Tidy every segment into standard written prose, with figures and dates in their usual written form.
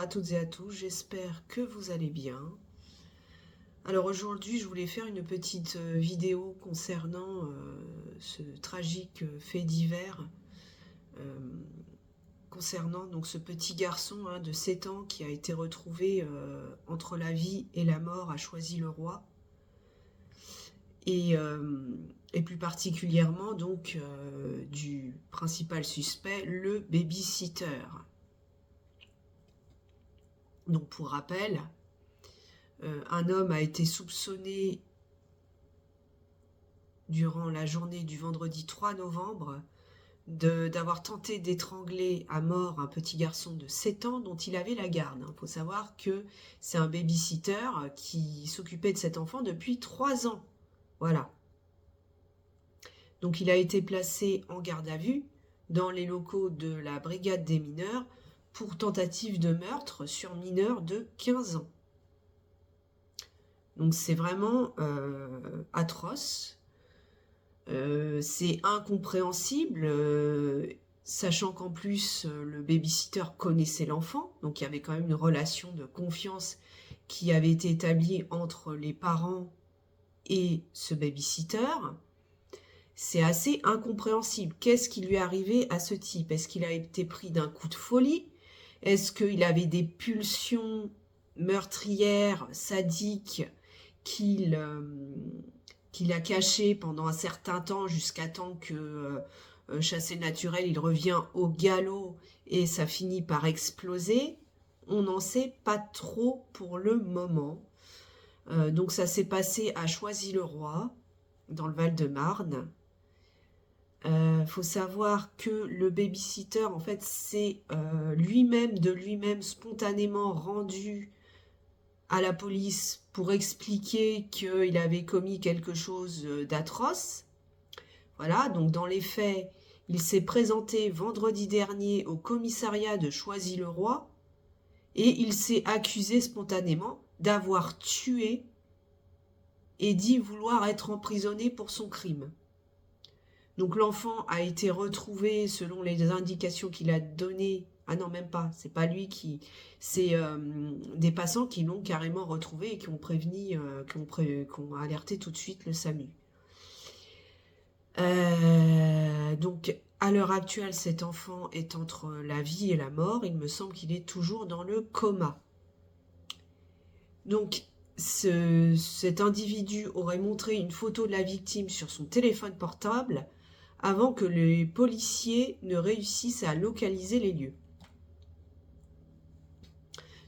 à toutes et à tous, j'espère que vous allez bien. Alors aujourd'hui, je voulais faire une petite vidéo concernant ce tragique fait divers, euh, concernant donc ce petit garçon de 7 ans qui a été retrouvé entre la vie et la mort à Choisy-le-Roi. Et plus particulièrement donc du principal suspect, le baby-sitter. Donc pour rappel, un homme a été soupçonné durant la journée du vendredi 3 novembre d'avoir tenté d'étrangler à mort un petit garçon de 7 ans dont il avait la garde. Il faut savoir que c'est un baby-sitter qui s'occupait de cet enfant depuis 3 ans. Voilà. Donc il a été placé en garde à vue dans les locaux de la brigade des mineurs pour tentative de meurtre sur mineur de 15 ans. Donc c'est vraiment atroce, c'est incompréhensible, sachant qu'en plus le baby-sitter connaissait l'enfant, donc il y avait quand même une relation de confiance qui avait été établie entre les parents et ce baby-sitter. C'est assez incompréhensible. Qu'est-ce qui lui est arrivé à ce type? Est-ce qu'il a été pris d'un coup de folie? Est-ce qu'il avait des pulsions meurtrières, sadiques, qu'il a caché pendant un certain temps jusqu'à temps que chassé naturel, il revient au galop et ça finit par exploser? On n'en sait pas trop pour le moment. Donc ça s'est passé à Choisy-le-Roi, dans le Val-de-Marne. Faut savoir que le baby-sitter, en fait, c'est lui-même spontanément rendu à la police pour expliquer qu'il avait commis quelque chose d'atroce. Voilà, donc dans les faits, il s'est présenté vendredi dernier au commissariat de Choisy-le-Roi et il s'est accusé spontanément d'avoir tué et dit vouloir être emprisonné pour son crime. Donc l'enfant a été retrouvé selon les indications qu'il a données. Ah non, même pas, c'est pas lui qui... C'est des passants qui l'ont carrément retrouvé et qui ont prévenu, qui ont alerté tout de suite le SAMU. Donc à l'heure actuelle, cet enfant est entre la vie et la mort. Il me semble qu'il est toujours dans le coma. Donc cet individu aurait montré une photo de la victime sur son téléphone portable avant que les policiers ne réussissent à localiser les lieux.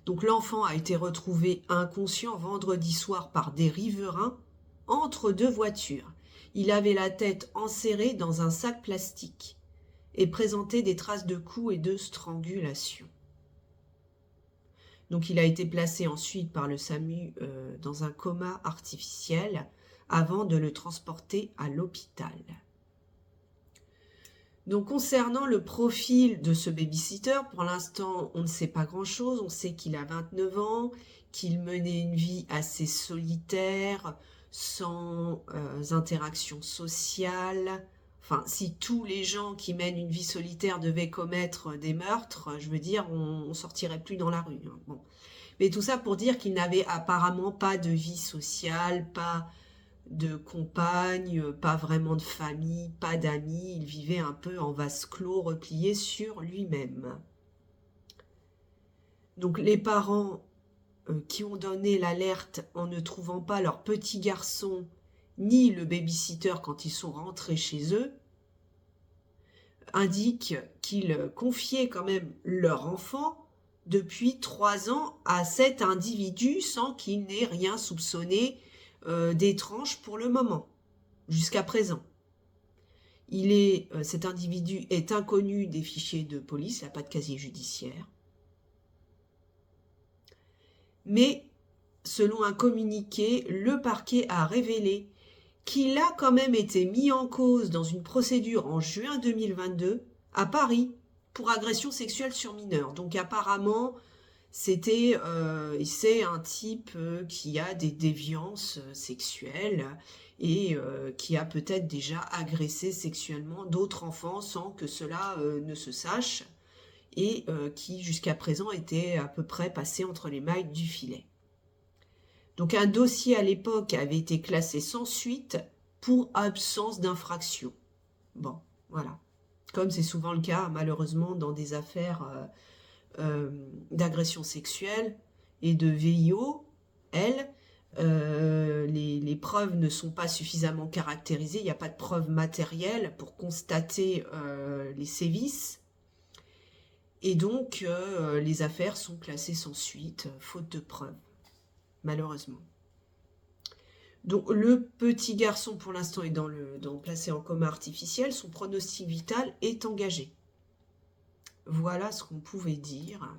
Donc l'enfant a été retrouvé inconscient vendredi soir par des riverains entre deux voitures. Il avait la tête enserrée dans un sac plastique et présentait des traces de coups et de strangulation. Donc il a été placé ensuite par le SAMU dans un coma artificiel avant de le transporter à l'hôpital. Donc concernant le profil de ce baby-sitter, pour l'instant on ne sait pas grand-chose. On sait qu'il a 29 ans, qu'il menait une vie assez solitaire, sans interaction sociale. Enfin, si tous les gens qui mènent une vie solitaire devaient commettre des meurtres, je veux dire, on sortirait plus dans la rue. Bon. Mais tout ça pour dire qu'il n'avait apparemment pas de vie sociale, pas de compagne, pas vraiment de famille, pas d'amis. Il vivait un peu en vase clos, replié sur lui-même. Donc les parents qui ont donné l'alerte en ne trouvant pas leur petit garçon ni le baby-sitter quand ils sont rentrés chez eux, indiquent qu'ils confiaient quand même leur enfant depuis 3 ans à cet individu sans qu'il n'ait rien soupçonné d'étrange pour le moment, jusqu'à présent. Cet individu est inconnu des fichiers de police, il n'a pas de casier judiciaire. Mais, selon un communiqué, le parquet a révélé qu'il a quand même été mis en cause dans une procédure en juin 2022 à Paris pour agression sexuelle sur mineur. Donc apparemment, c'est un type qui a des déviances sexuelles et qui a peut-être déjà agressé sexuellement d'autres enfants sans que cela ne se sache. et qui jusqu'à présent était à peu près passé entre les mailles du filet. Donc un dossier à l'époque avait été classé sans suite pour absence d'infraction. Bon, voilà. Comme c'est souvent le cas malheureusement dans des affaires d'agression sexuelle et de VIO, les preuves ne sont pas suffisamment caractérisées, il n'y a pas de preuves matérielles pour constater les sévices, et donc les affaires sont classées sans suite, faute de preuves, malheureusement. Donc le petit garçon pour l'instant est placé en coma artificiel, son pronostic vital est engagé. Voilà ce qu'on pouvait dire.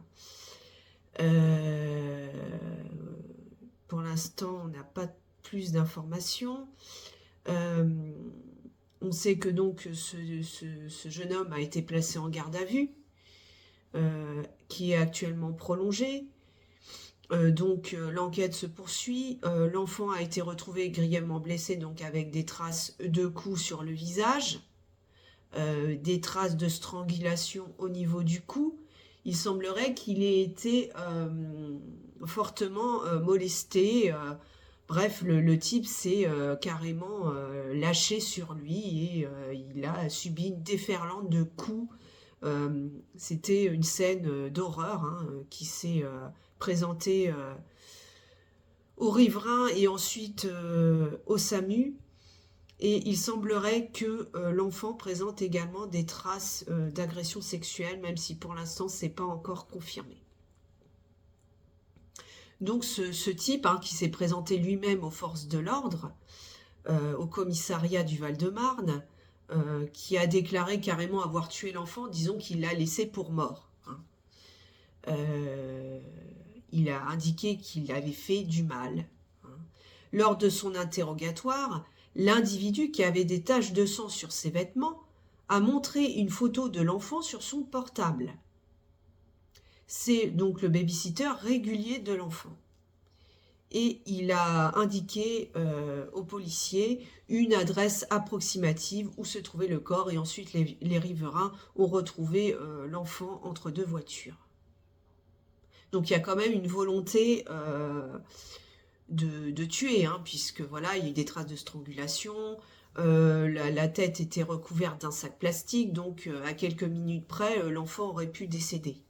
Pour l'instant, on n'a pas plus d'informations. On sait que donc ce jeune homme a été placé en garde à vue, qui est actuellement prolongée. Donc l'enquête se poursuit. L'enfant a été retrouvé grièvement blessé, donc avec des traces de coups sur le visage, des traces de strangulation au niveau du cou. Il semblerait qu'il ait été fortement molesté. Bref, le type s'est carrément lâché sur lui et il a subi une déferlante de coups. C'était une scène d'horreur qui s'est présentée aux riverains et ensuite au SAMU. Et il semblerait que l'enfant présente également des traces d'agression sexuelle, même si pour l'instant ce n'est pas encore confirmé. Donc ce type qui s'est présenté lui-même aux forces de l'ordre, au commissariat du Val-de-Marne, qui a déclaré carrément avoir tué l'enfant, disons qu'il l'a laissé pour mort. Il a indiqué qu'il avait fait du mal. Lors de son interrogatoire, l'individu qui avait des taches de sang sur ses vêtements a montré une photo de l'enfant sur son portable. C'est donc le babysitter régulier de l'enfant. Et il a indiqué aux policiers une adresse approximative où se trouvait le corps, et ensuite les riverains ont retrouvé l'enfant entre deux voitures. Donc il y a quand même une volonté de tuer, puisque voilà, il y a eu des traces de strangulation, la tête était recouverte d'un sac plastique, donc à quelques minutes près, l'enfant aurait pu décéder.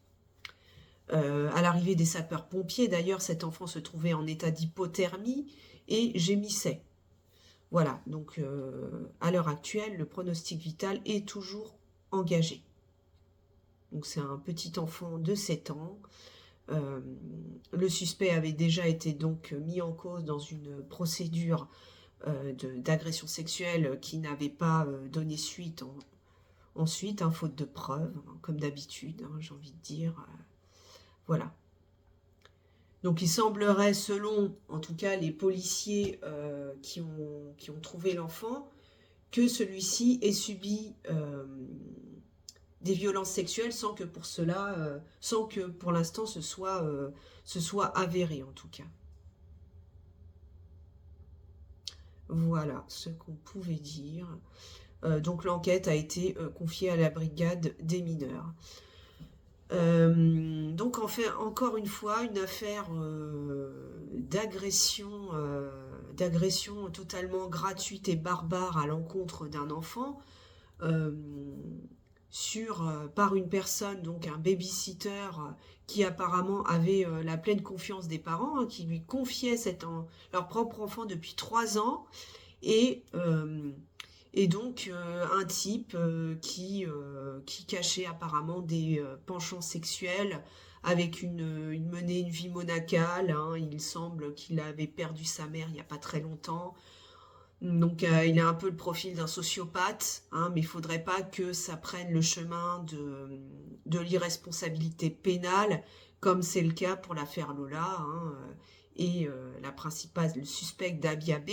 À l'arrivée des sapeurs-pompiers, d'ailleurs, cet enfant se trouvait en état d'hypothermie et gémissait. Voilà, donc à l'heure actuelle, le pronostic vital est toujours engagé. Donc c'est un petit enfant de 7 ans. Le suspect avait déjà été donc mis en cause dans une procédure d'agression sexuelle qui n'avait pas donné suite ensuite, faute de preuves, comme d'habitude, j'ai envie de dire. Voilà. Donc il semblerait, selon en tout cas les policiers qui ont trouvé l'enfant, que celui-ci ait subi des violences sexuelles sans que pour l'instant ce soit avéré en tout cas. Voilà ce qu'on pouvait dire. Donc l'enquête a été confiée à la brigade des mineurs. Donc encore une fois, une affaire d'agression totalement gratuite et barbare à l'encontre d'un enfant par une personne, donc un babysitter qui apparemment avait la pleine confiance des parents, qui lui confiait leur propre enfant depuis 3 ans, et donc un type qui cachait apparemment des penchants sexuels avec une vie monacale. Il semble qu'il avait perdu sa mère il n'y a pas très longtemps. Donc il a un peu le profil d'un sociopathe, mais il ne faudrait pas que ça prenne le chemin de l'irresponsabilité pénale, comme c'est le cas pour l'affaire Lola, et la principale, le suspect Dabia B,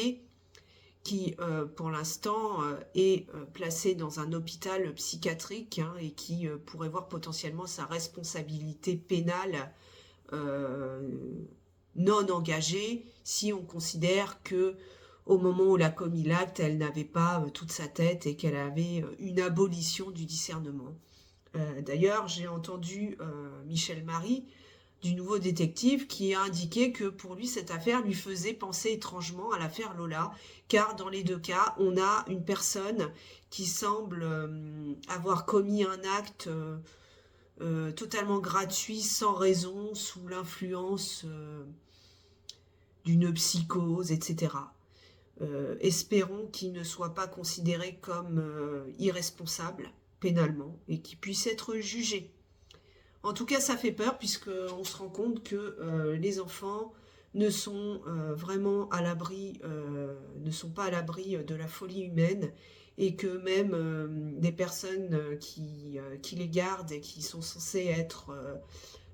qui pour l'instant est placé dans un hôpital psychiatrique et qui pourrait voir potentiellement sa responsabilité pénale non engagée si on considère que au moment où elle a commis l'acte, elle n'avait pas toute sa tête et qu'elle avait une abolition du discernement. D'ailleurs, j'ai entendu Michel Marie, du Nouveau Détective, qui a indiqué que pour lui, cette affaire lui faisait penser étrangement à l'affaire Lola, car dans les deux cas, on a une personne qui semble avoir commis un acte totalement gratuit, sans raison, sous l'influence d'une psychose, etc. Espérons qu'il ne soit pas considéré comme irresponsable pénalement et qu'il puisse être jugé. En tout cas, ça fait peur puisqu'on se rend compte que les enfants ne sont vraiment à l'abri, ne sont pas à l'abri de la folie humaine et que même des personnes qui les gardent et qui sont censées être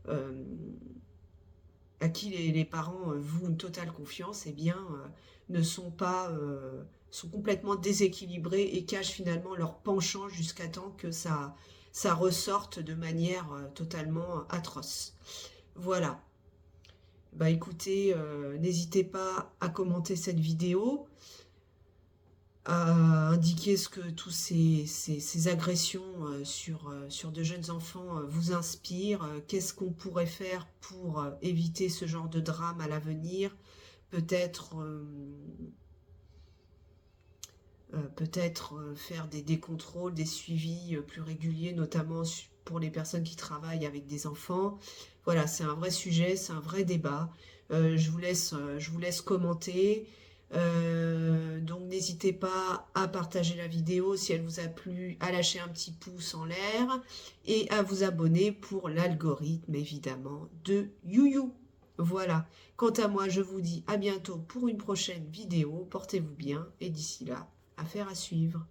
euh, à qui les parents vouent une totale confiance, eh bien, ne sont pas, sont complètement déséquilibrés et cachent finalement leur penchant jusqu'à temps que ça ressorte de manière totalement atroce. Voilà. Bah écoutez, n'hésitez pas à commenter cette vidéo, à indiquer ce que tous ces agressions sur de jeunes enfants vous inspirent, qu'est-ce qu'on pourrait faire pour éviter ce genre de drame à l'avenir, peut-être faire des contrôles, des suivis plus réguliers, notamment pour les personnes qui travaillent avec des enfants. Voilà, c'est un vrai sujet, c'est un vrai débat. Je vous laisse commenter. Donc n'hésitez pas à partager la vidéo si elle vous a plu, à lâcher un petit pouce en l'air et à vous abonner pour l'algorithme évidemment de YouYou. Voilà, quant à moi je vous dis à bientôt pour une prochaine vidéo, portez-vous bien et d'ici là, affaire à suivre.